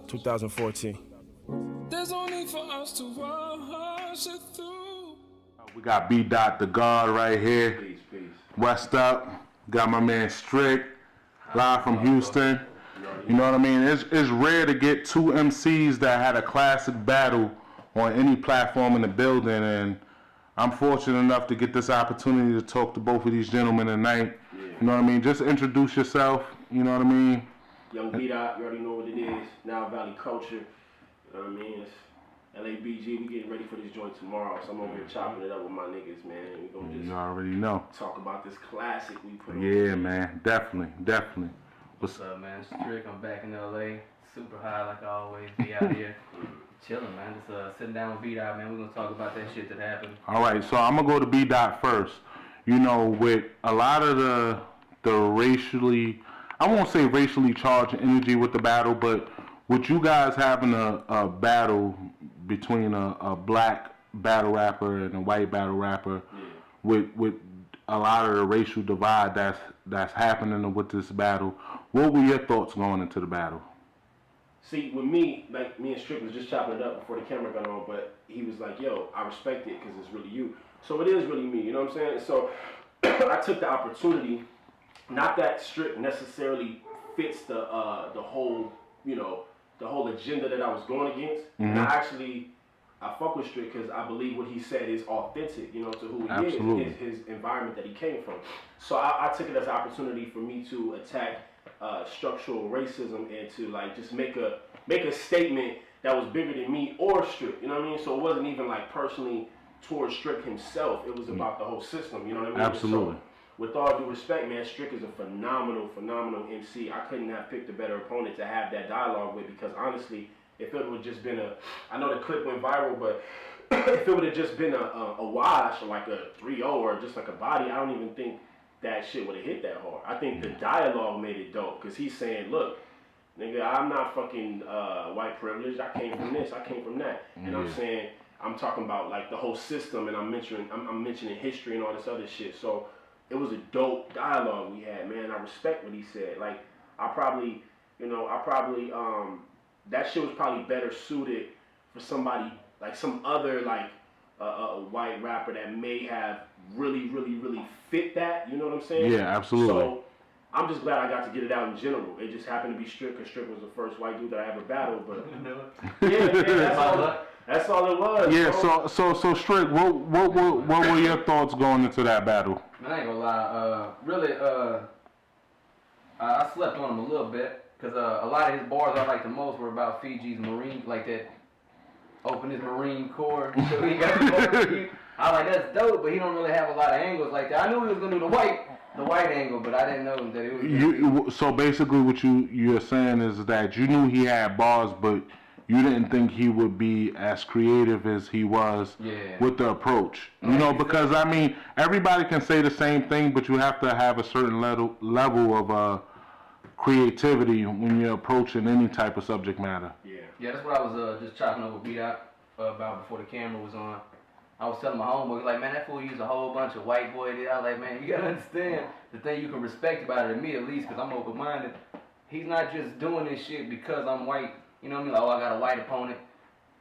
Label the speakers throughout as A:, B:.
A: 2014.
B: There's no need for us to rush it through.
C: We got BDOT, the guard right here.
D: Peace.
C: West up. Got my man Stricc, live from Houston. You know what I mean? It's rare to get two MCs that had a classic battle on any platform in the building, and I'm fortunate enough to get this opportunity to talk to both of these gentlemen tonight.
D: Yeah.
C: You know what I mean? Just introduce yourself. You know what I mean?
D: Young BDOT, you already know what it is. Now Valley Culture. You know what I mean? It's LABG. We getting ready for this joint tomorrow, so I'm over here chopping it up with my niggas, man. We gonna just
C: You already know.
D: talk about this classic we put on.
C: Yeah, man. Definitely.
E: What's up, man? Stricc, I'm back in LA. Super high like I always be out here. Chilling, man. Just sitting down with BDOT, man. We're gonna talk about that shit that happened.
C: All right, so I'm gonna go to BDOT first. You know, with a lot of the racially, I won't say racially charged energy with the battle, but with you guys having a battle between a black battle rapper and a white battle rapper, with a lot of the racial divide that's happening with this battle, what were your thoughts going into the battle?
D: See, with me, like me and Stricc was just chopping it up before the camera got on, but he was like, yo, I respect it because it's really you. So it is really me, you know what I'm saying? So I took the opportunity, not that Stricc necessarily fits the whole, you know, the whole agenda that I was going against. And I fuck with Stricc because I believe what he said is authentic, you know, to who he is, his environment that he came from. So I took it as an opportunity for me to attack structural racism and to like just make a statement that was bigger than me or Stricc, you know what I mean? So it wasn't even like personally towards Stricc himself, it was about the whole system, you know what I mean?
C: Absolutely.
D: So, with all due respect, man, Stricc is a phenomenal MC. I couldn't have picked a better opponent to have that dialogue with because honestly, if it would have just been I know the clip went viral, but if it would have just been a wash or like a 3-0 or just like a body, I don't even think that shit would have hit that hard. I think the dialogue made it dope because he's saying, look, nigga, I'm not fucking white privileged. I came from this, I came from that. And I'm saying, I'm talking about like the whole system and I'm mentioning history and all this other shit. So it was a dope dialogue we had, man. I respect what he said. Like, I probably, that shit was probably better suited for somebody, like some other, like, a white rapper that may have really fit that, you know what I'm saying?
C: Yeah, absolutely.
D: So, I'm just glad I got to get it out in general. It just happened to be Stricc, because Stricc was the first white dude that I ever battled, but... yeah, that's all it was.
C: Yeah,
D: bro.
C: so Stricc, what were your thoughts going into that battle?
E: Man, I ain't gonna lie. Really, I slept on him a little bit because a lot of his bars I liked the most were about Fiji's Marine, like that. Open his Marine Corps. So he got the bars. I was like, that's dope, but he don't really have a lot of angles like that. I knew he was gonna do the white angle, but I didn't know that it was.
C: So basically, what you're saying is that you knew he had bars, but you didn't think he would be as creative as he was with the approach. You know, because I mean, everybody can say the same thing, but you have to have a certain level of creativity when you're approaching any type of subject matter.
E: Yeah, that's what I was just chopping up with BDOT about before the camera was on. I was telling my homeboy, like, man, that fool used a whole bunch of white boy. I was like, man, you gotta understand the thing you can respect about it, and me at least, because I'm open-minded. He's not just doing this shit because I'm white. You know what I mean? Like, oh, I got a white opponent.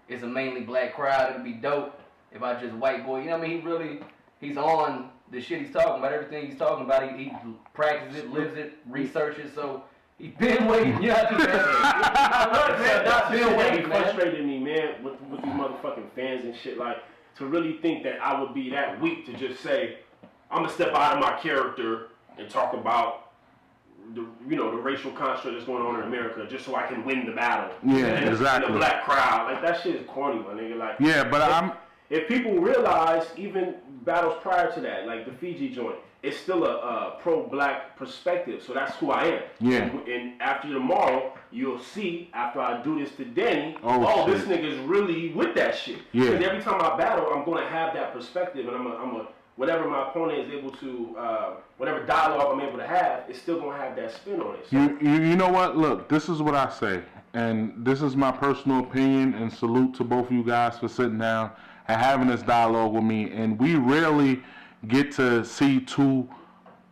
E: It's a mainly black crowd. It'd be dope if I just white boy. You know what I mean? He's on the shit he's talking about. Everything he's talking about, he practices it, lives it, researches. So he's been waiting. You know what I'm saying?
D: That's been waiting. Frustrated me, man, with these motherfucking fans and shit. Like, to really think that I would be that weak to just say, I'm gonna step out of my character and talk about the racial construct that's going on in America just so I can win the battle.
C: Yeah, exactly.
D: In the black crowd, like that shit is corny, my nigga. Like,
C: yeah, but
D: if people realize even battles prior to that, like the Fiji joint, it's still a pro-black perspective. So that's who I am.
C: Yeah.
D: And after tomorrow, you'll see after I do this to Danny, this nigga's really with that shit.
C: Yeah.
D: Because every time I battle, I'm gonna have that perspective, and I'm a whatever my opponent is able to, whatever dialogue I'm able to have, it's still going to have that spin on it. So.
C: You know what? Look, this is what I say, and this is my personal opinion, and salute to both of you guys for sitting down and having this dialogue with me. And we rarely get to see two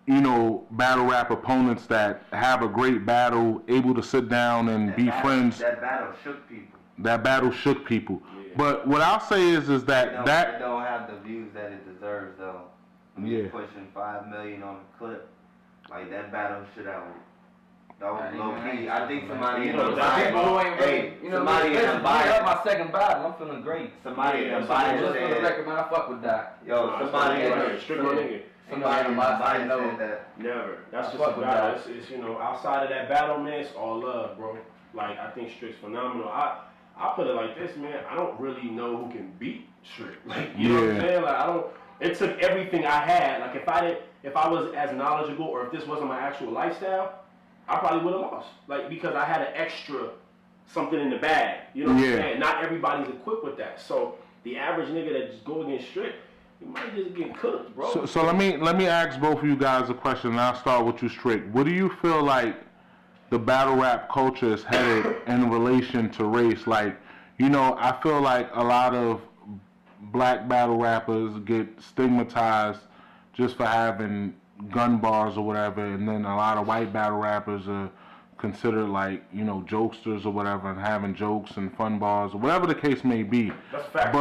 C: you know, battle rap opponents that have a great battle, able to sit down and be friends.
A: That battle shook people.
C: That battle shook people. Yeah. But what I'll say is that
A: it don't have the views that it deserves though.
C: Yeah.
A: Pushing 5 million on the clip, like that battle should have. That was low key. I think somebody in the somebody in the bias.
E: My second battle, I'm feeling great.
A: Somebody in the bias
E: just for the
A: said,
E: record, man, I fuck with that.
A: yo, somebody in the
E: Somebody in my
A: bias
E: know.
A: said that.
D: Never. That's just a battle. It's, you know, outside of that battle, man, it's all love, bro. Like, I think Strick's phenomenal. I put it like this, man. I don't really know who can beat Stricc. Like, you know what I'm saying? Like, I don't. It took everything I had. Like, if I was as knowledgeable, or if this wasn't my actual lifestyle, I probably would have lost. Like, because I had an extra something in the bag. You know what I'm saying? Not everybody's equipped with that. So the average nigga that just go against Stricc, he might just get cooked, bro.
C: So let me ask both of you guys a question, and I'll start with you, Stricc. What do you feel like the battle rap culture is headed in relation to race? Like, you know, I feel like a lot of black battle rappers get stigmatized just for having gun bars or whatever, and then a lot of white battle rappers are considered like, you know, jokesters or whatever, and having jokes and fun bars or whatever the case may be.
D: That's fact.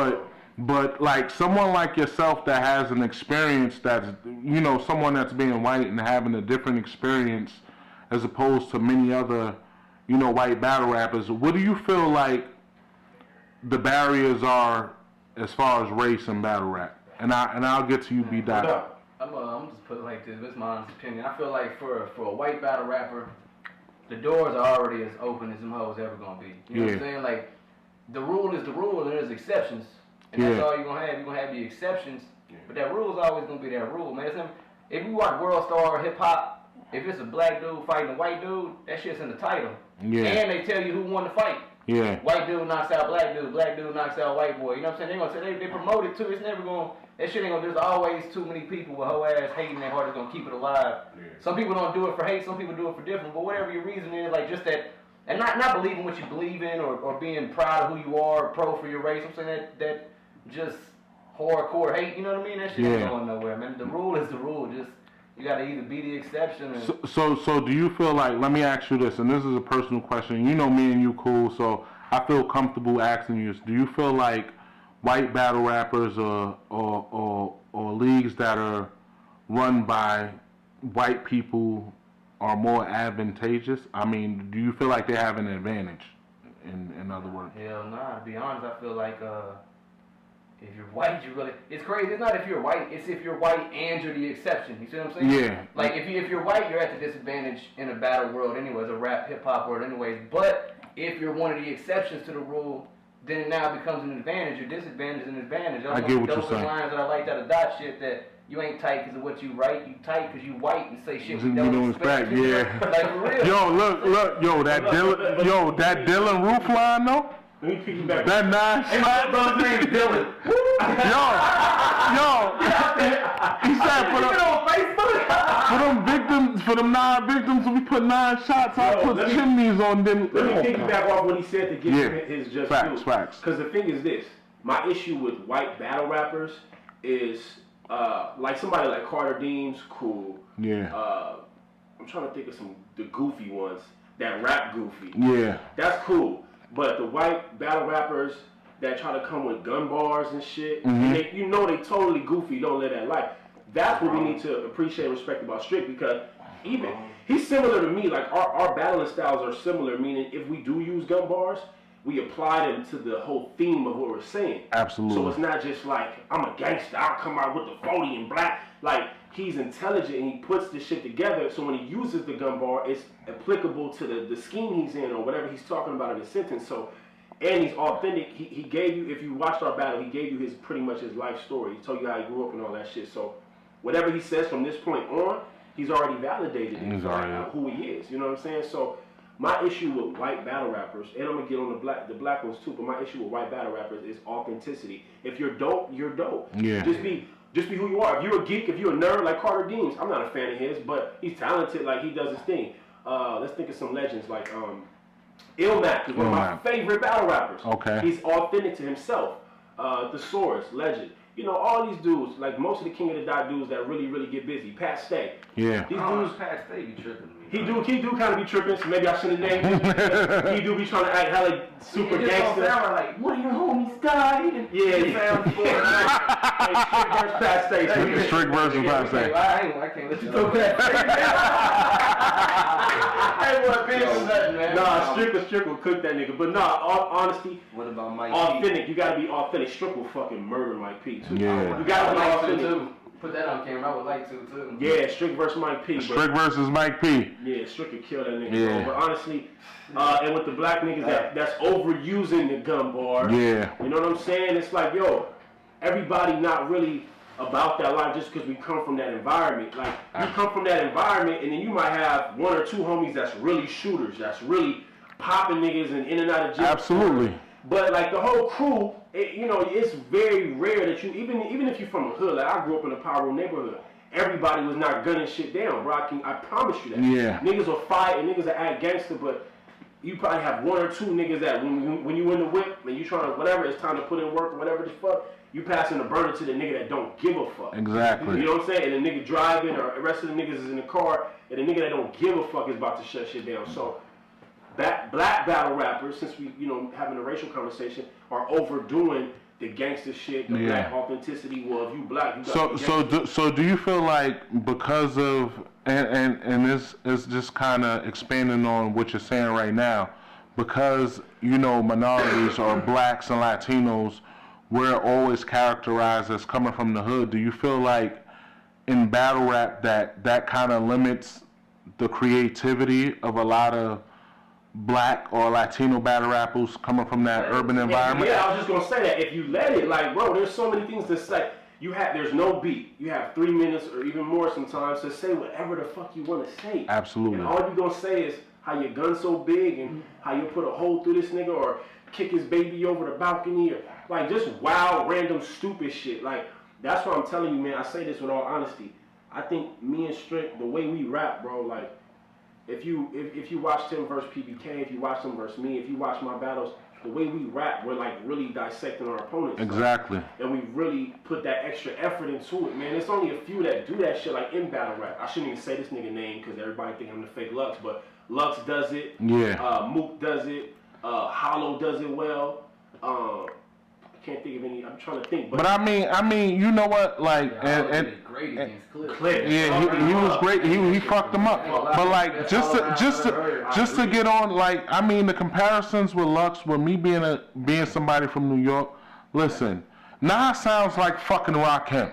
C: But like someone like yourself that has an experience that's, you know, someone that's being white and having a different experience as opposed to many other, you know, white battle rappers, what do you feel like the barriers are as far as race and battle rap? And I'll get to you, BDOT.
E: I'm just put it like this. This is my honest opinion. I feel like for a white battle rapper, the doors are already as open as them hoes ever gonna be. You know what I'm saying? Like, the rule is the rule, and there's exceptions, and that's all you're gonna have. You're gonna have the exceptions, but that rule is always gonna be that rule, man. If you watch World Star Hip Hop, if it's a black dude fighting a white dude, that shit's in the title. Yeah. And they tell you who won the fight. Yeah. White dude knocks out black dude knocks out white boy. You know what I'm saying? They're gonna say they promote it too. It's never gonna. That shit ain't gonna. There's always too many people with whole ass hating their heart is gonna keep it alive. Yeah. Some people don't do it for hate. Some people do it for different. But whatever your reason is, like just that, and not believing what you believe in or being proud of who you are, pro for your race. I'm saying that just hardcore hate. You know what I mean? That shit ain't going nowhere, man. The rule is the rule. Just you gotta either be the exception. Or...
C: So do you feel like? Let me ask you this, and this is a personal question. You know me and you cool, so I feel comfortable asking you this. Do you feel like white battle rappers or leagues that are run by white people are more advantageous? I mean, do you feel like they have an advantage, in other words?
E: Hell nah, to be honest, I feel like if you're white, you really, it's crazy. It's not if you're white, it's if you're white and you're the exception. You see what I'm saying? Yeah. Like if you're white, you're at the disadvantage in a battle world anyways, a rap, hip-hop world anyways. But if you're one of the exceptions to the rule, then it now becomes an advantage. Your disadvantage is an advantage.
C: I get what you're saying.
E: Those lines that I liked out of Dot shit, that you ain't tight because of what you write. You tight because you white and say shit we don't expect.
C: Yeah.
E: Like for real.
C: Yo, look, that Dylan roof line though.
D: Let me piggyback.
C: That nice.
E: Hey, my brother's name's Dylan.
C: He said for them 9 victims, we put 9 shots. I put chimneys on them.
D: Let me piggyback off what he said to give him his just due.
C: Facts.
D: Because the thing is this, my issue with white battle rappers is like somebody like Carter Deems, cool. Yeah. I'm trying to think of the goofy ones that rap goofy. Yeah. That's cool. But the white battle rappers that try to come with gun bars and shit, and they totally goofy, don't live that life. That's what we need to appreciate and respect about Stricc, because even he's similar to me. Like our battling styles are similar, meaning if we do use gun bars, we apply them to the whole theme of what we're saying. Absolutely. So it's not just like, I'm a gangster, I'll come out with the 40 and black. Like, he's intelligent and he puts this shit together, so when he uses the gun bar, it's applicable to the scheme he's in or whatever he's talking about in the sentence. So, and he's authentic. He gave you, if you watched our battle, he gave you pretty much his life story. He told you how he grew up and all that shit. So whatever he says from this point on, he's already validated who he is. You know what I'm saying? So my issue with white battle rappers, and I'm gonna get on the black ones too, but my issue with white battle rappers is authenticity. If you're dope, you're dope. Yeah. Just be who you are. If you're a geek, if you're a nerd like Carter Deems, I'm not a fan of his, but he's talented, like he does his thing. Let's think of some legends like Illmac is one of my favorite battle rappers. Okay. He's authentic to himself. Thesaurus, legend. You know, all these dudes, like most of the King of the Dot dudes that really, really get busy. Pat Stay.
C: Yeah.
D: These dudes.
E: Pat Stay be tripping me.
D: He do kind of be tripping, so maybe I shouldn't have named him. He do be trying to act hella super gangster.
E: Like, one of your homies died. And
D: Sounds good. Like Stricc versus Pat Stay.
C: Stricc versus Pat Stay.
E: I can't let you go back. I ain't want to or nothing, man.
D: Nah, Stricc will cook that nigga. But nah, honesty.
A: What about Mike
D: Authentic. You gotta be authentic. Stricc will fucking murder Mike P too.
C: Yeah.
D: You gotta be authentic.
E: Too. Put that on camera. I would like to too.
D: Yeah, Stricc versus Mike P.
C: Stricc versus Mike P.
D: Yeah, Stricc could kill that nigga.
C: Yeah.
D: Bro. But honestly, and with the black niggas that's overusing the gun bar.
C: Yeah.
D: You know what I'm saying? It's like, yo, everybody not really about that life just because we come from that environment. Like, you come from that environment and then you might have one or two homies that's really shooters, that's really popping niggas and in and out of jail.
C: Absolutely.
D: But like the whole crew, you know, it's very rare that you, even if you're from a hood, like I grew up in a power neighborhood, everybody was not gunning shit down, bro. I promise you that.
C: Yeah.
D: Niggas will fight and niggas will act gangster, but you probably have one or two niggas that when you in the whip and you trying to, whatever, it's time to put in work or whatever the fuck, you passing the burner to the nigga that don't give a fuck.
C: Exactly.
D: You know what I'm saying? And the nigga driving or the rest of the niggas is in the car and the nigga that don't give a fuck is about to shut shit down. So black battle rappers, since we, you know, having a racial conversation, are overdoing the gangster shit, the black authenticity. Well, if you black, you got
C: so do you feel like because of and this is just kind of expanding on what you're saying right now, because you know minorities or blacks and Latinos, we're always characterized as coming from the hood. Do you feel like in battle rap that kind of limits the creativity of a lot of black or Latino battle rappers coming from that urban environment?
D: Yeah, I was just gonna say that. If you let it, like, bro, there's so many things to say. There's no beat. You have 3 minutes or even more sometimes to say whatever the fuck you want to say.
C: Absolutely.
D: And all you gonna say is how your gun's so big and how you put a hole through this nigga or kick his baby over the balcony or like just wild, random, stupid shit. Like, that's what I'm telling you, man. I say this with all honesty. I think me and Stricc, the way we rap, bro, like, if you watch Tim versus PBK, if you watch him versus me, if you watch my battles, the way we rap, we're like really dissecting our opponents.
C: Exactly.
D: Like, and we really put that extra effort into it, man. There's only a few that do that shit, like in battle rap. I shouldn't even say this nigga name because everybody think I'm the fake Lux, but Lux does it.
C: Yeah.
D: Mook does it. Hollow does it well. I can't think of any. I'm trying to think.
C: But I mean, you know what? Like, and
E: great against
D: Clip.
C: yeah, he was great. He fucked them up. But like, just to get on, like, I mean, the comparisons with Lux, with me being somebody from New York. Listen, Nas sounds like fucking Rakim.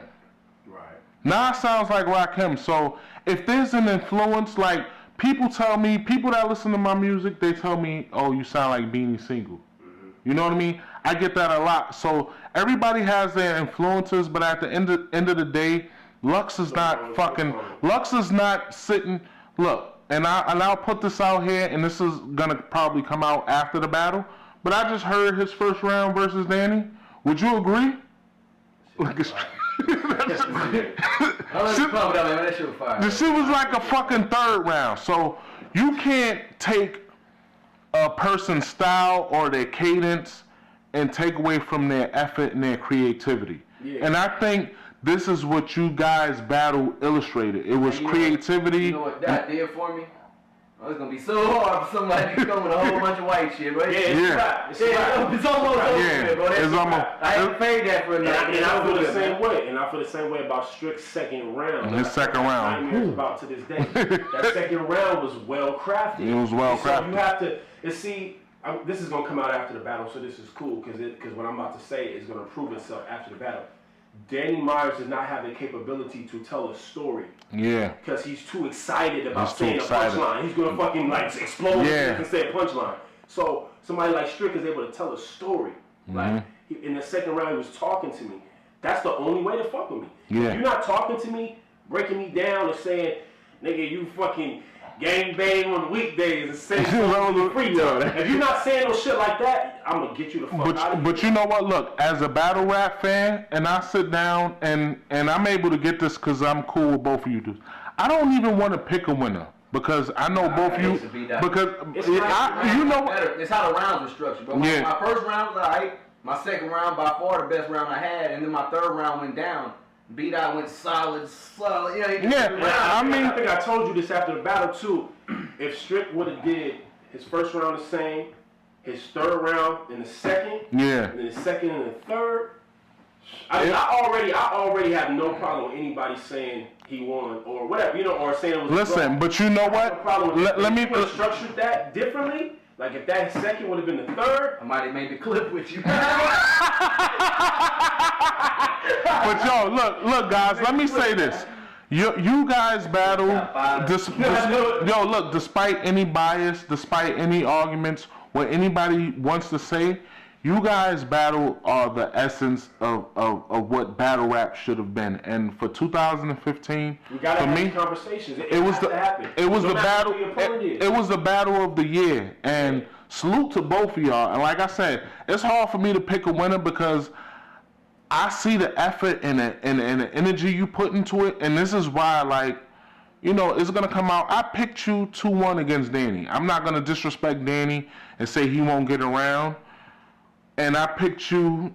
D: Right.
C: Nas sounds like Rakim. So if there's an influence, like people that listen to my music, they tell me, oh, you sound like Beanie Siegel. You know what I mean? I get that a lot. So everybody has their influences, but at the end of the day, Lux is not sitting. Look, and I'll put this out here, and this is gonna probably come out after the battle. But I just heard his first round versus Danny. Would you agree? The shit was like a fucking third round. So you can't take a person's style or their cadence and take away from their effort and their creativity. Yeah. And I think this is what you guys battle illustrated. It was creativity.
E: You know what that did for me? Oh, it's gonna be so hard for somebody to come with a whole bunch of white shit, right?
D: It's
E: almost over, bro.
C: It's almost.
E: I ain't paid that for nothing.
D: And I feel the same way. And I feel the same way about Strick's second round.
C: His second round.
D: Nightmares about to this day. That second round was well crafted.
C: It was well crafted.
D: So you have to, and see, this is gonna come out after the battle, so this is cool because what I'm about to say is gonna prove itself after the battle. Danny Myers does not have the capability to tell a story.
C: Yeah.
D: Because he's too excited about saying a punchline. He's gonna fucking like explode and say a punchline. So somebody like Stricc is able to tell a story.
C: Mm-hmm.
D: Like in the second round, he was talking to me. That's the only way to fuck with me.
C: Yeah.
D: If you're not talking to me, breaking me down and saying, nigga, you fucking gang bang on weekdays and say free time. If you're not saying no shit like that, I'm gonna get you the fuck out of here.
C: But you know what? Look, as a battle rap fan, and I sit down and I'm able to get this because I'm cool with both of you dudes. I don't even want to pick a winner because I know both of you. Because
E: it's how the rounds were structured. But my first round was alright. My second round by far the best round I had, and then my third round went down. BDOT went solid. You know,
D: I think I told you this after the battle too. If Stricc would have did his first round the same, his third round in the second, and then the second and the third. I mean, I already have no problem with anybody saying he won or whatever, you know, or saying it was.
C: Listen, but you know what?
D: No problem.
C: Let me
D: structured that differently. Like if that second would have been the third,
E: I might have made the clip with you.
C: But yo, look, guys. Let me say this. You guys battle. Yo, look. Despite any bias, despite any arguments, what anybody wants to say, you guys battle are the essence of what battle rap should have been. And for 2015,
D: we gotta
C: for
D: have
C: me,
D: conversations.
C: It was the battle. It was the battle of the year. And salute to both of y'all. And like I said, it's hard for me to pick a winner because I see the effort and the energy you put into it. And this is why, like, you know, it's gonna come out. I picked you 2-1 against Danny. I'm not gonna disrespect Danny and say he won't get around. And I picked you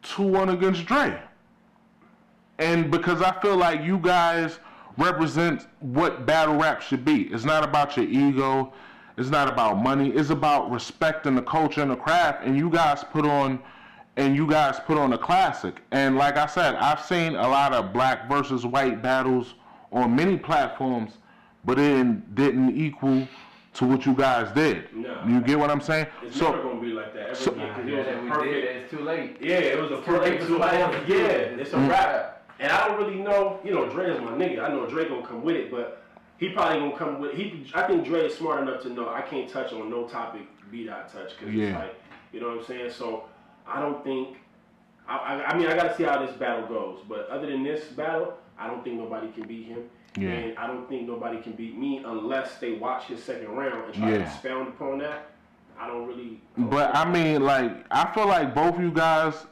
C: 2-1 against Dre. And because I feel like you guys represent what battle rap should be. It's not about your ego. It's not about money. It's about respecting the culture and the craft. And you guys put on a classic. And like I said, I've seen a lot of black versus white battles on many platforms, but it didn't equal to what you guys did.
D: No.
C: You get what I'm saying?
D: It's never gonna be like that ever again. Because it was a perfect.
E: It's too late.
D: Yeah, it was a perfect 2-1. Yeah, it's a wrap. And I don't really know. You know, Dre is my nigga. I know Dre gonna come with it, but he probably gonna come with. I think Dre is smart enough to know I can't touch on no topic BDOT touch because it's like, you know what I'm saying. So I don't think. I mean, I gotta see how this battle goes. But other than this battle, I don't think nobody can beat him. Yeah. And I don't think nobody can beat me unless they watch his second round and try to expound upon that. I don't really.
C: But I mean, like, I feel like both you guys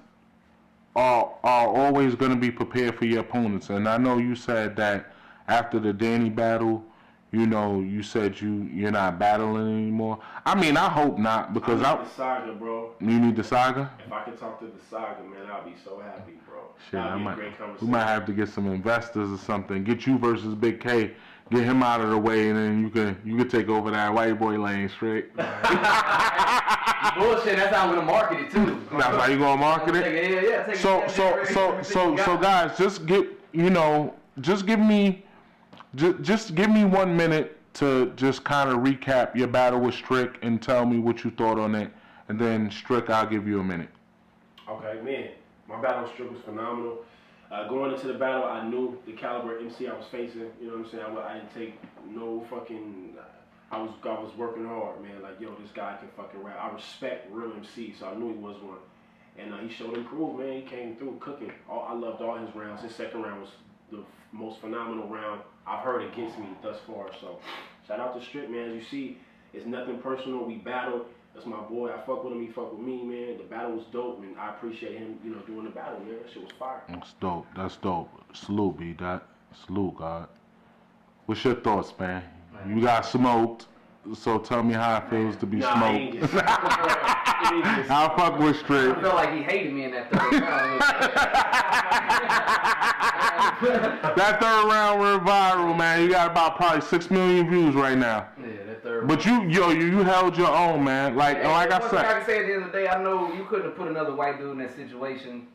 C: are always going to be prepared for your opponents. And I know you said that after the Danny battle, you know, you said you're not battling anymore. I mean, I hope not because
D: I need the saga, bro.
C: You need the saga?
D: If I could talk to the saga, man, I'll be so happy, bro.
C: Shit,
D: That'd be a great conversation.
C: We might have to get some investors or something. Get you versus Big K. Get him out of the way, and then you can take over that white boy lane straight.
E: Bullshit. That's how I'm gonna market it too.
C: That's how you gonna market it. So guys, just give me 1 minute to just kind of recap your battle with Stricc and tell me what you thought on it, and then Stricc, I'll give you a minute.
D: Okay, man. My battle with Stricc was phenomenal. Going into the battle, I knew the caliber of MC I was facing. You know what I'm saying? I didn't take no fucking. I was working hard, man. Like, yo, this guy can fucking rap. I respect real MC, so I knew he was one. And he showed improved, man. He came through cooking. I loved all his rounds. His second round was the most phenomenal round I've heard against me thus far. So, shout out to Stricc, man. As you see, it's nothing personal. We battled. That's my boy. I fuck with him. He fuck with me, man. The battle was dope, and I appreciate him, you know, doing the battle, man. That shit was fire.
C: That's dope. That's dope. Salute, B-Dot. Salute, God. What's your thoughts, man? You got smoked, so tell me how it feels to be smoked. I'll fuck with Stricc.
E: I felt like he hated me in that third round.
C: That third round went viral, man. You got about probably 6 million views right now.
E: Yeah, that third.
C: But you held your own, man. Like I said.
E: One thing I can say at the end of the day, I know you couldn't have put another white dude in that situation.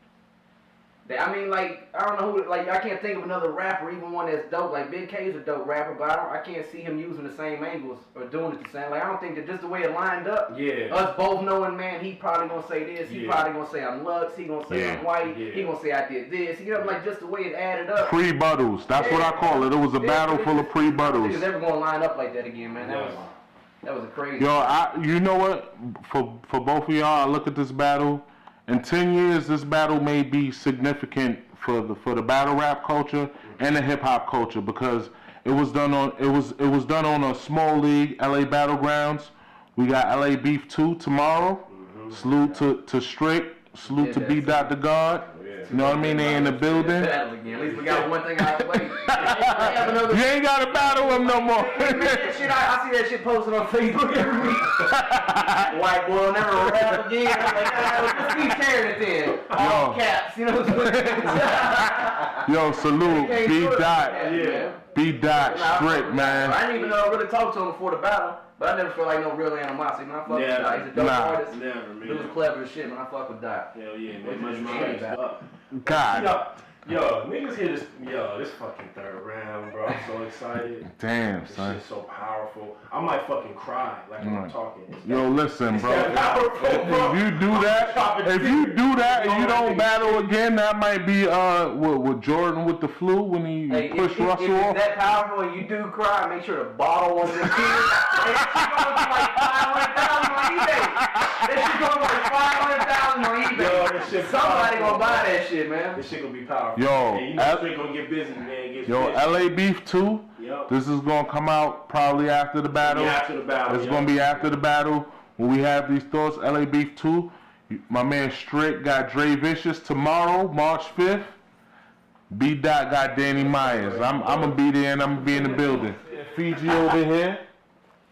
E: I mean, like, I don't know who, like, I can't think of another rapper, even one that's dope. Like, Big K is a dope rapper, but I can't see him using the same angles or doing it the same. Like, I don't think that just the way it lined up, us both knowing, man, he probably gonna say this, he probably gonna say I'm Lux, he gonna say I'm white, he gonna say I did this. You know, like, just the way it added up.
C: Pre-buttles, that's what I call it. It was a battle full of pre-buttles.
E: Niggas ever gonna line up like that again, man. That was a crazy.
C: Yo, you know what? For both of y'all, I look at this battle. In 10 years, this battle may be significant for the battle rap culture and the hip hop culture because it was done on a small league, LA Battlegrounds. We got LA Beef 2 tomorrow. Salute to Stricc. Salute to BDOT the God. You know what I mean? They in the building.
E: Battle again. At least we got one thing out of the way.
C: You ain't gotta battle him no more.
E: Man, that shit, I see that shit posted on Facebook every week. White boy will never rap again. I'm like, let's keep tearing it then. All caps, you know what I'm saying?
C: Yo, salute. B-Dot.
E: Yeah.
C: B-Dot, Stricc, man.
E: I didn't even really talk to him before the battle, but I never felt like no real animosity. Man, I fuck with Dot. He's a dope artist.
D: Never, man.
E: He was clever as shit, man. I fuck with Dot.
D: Hell yeah, man. Much respect.
C: God.
D: Yo, niggas hear this. Yo, this fucking third round, bro. I'm so excited.
C: Damn,
D: This
C: son.
D: shit's so powerful. I might fucking cry like when I'm talking.
C: Yo, listen, bro.
D: Powerful, bro.
C: If you do that and you don't battle again, that might be with Jordan with the flu when he pushed Russell
E: if
C: off.
E: it's that powerful and you do cry, make sure the bottle wasn't in tears. That shit going to be like $500,000 on eBay. That shit going to be like $500,000 on eBay.
D: Yo, that shit
E: Somebody
D: powerful,
E: gonna buy
D: man.
E: that shit, man.
D: This shit gonna be powerful.
C: Yo,
D: and you know Stricc gonna get busy, man.
C: Yo, LA Beef 2.
D: Yep.
C: This is gonna come out probably after the battle.
D: After the battle.
C: It's gonna be after the battle when we have these thoughts. LA Beef 2. My man Stricc got Dre Vicious tomorrow, March 5th. B-Dot got Danny Myers. I'm gonna be there and I'm gonna be in the building. Fiji over here.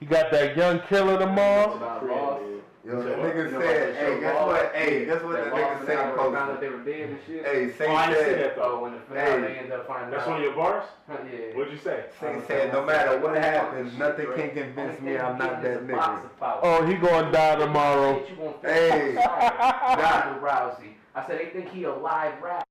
C: He got that young killer tomorrow.
F: Yo, the nigga said, hey, guess what? Hey, guess what the nigga said?
E: Found out they were dead and shit.
F: Hey, Saint
D: I didn't say
F: said,
D: that though.
E: When the finale, they ended up finding
D: That's
E: out.
D: one of your bars?
E: Yeah.
D: What'd you say?
F: Saint said, no matter what happens, nothing can convince me I'm not that nigga.
C: Oh, he gonna die tomorrow.
F: Hey,
E: Rousey. I said they think he a live rap.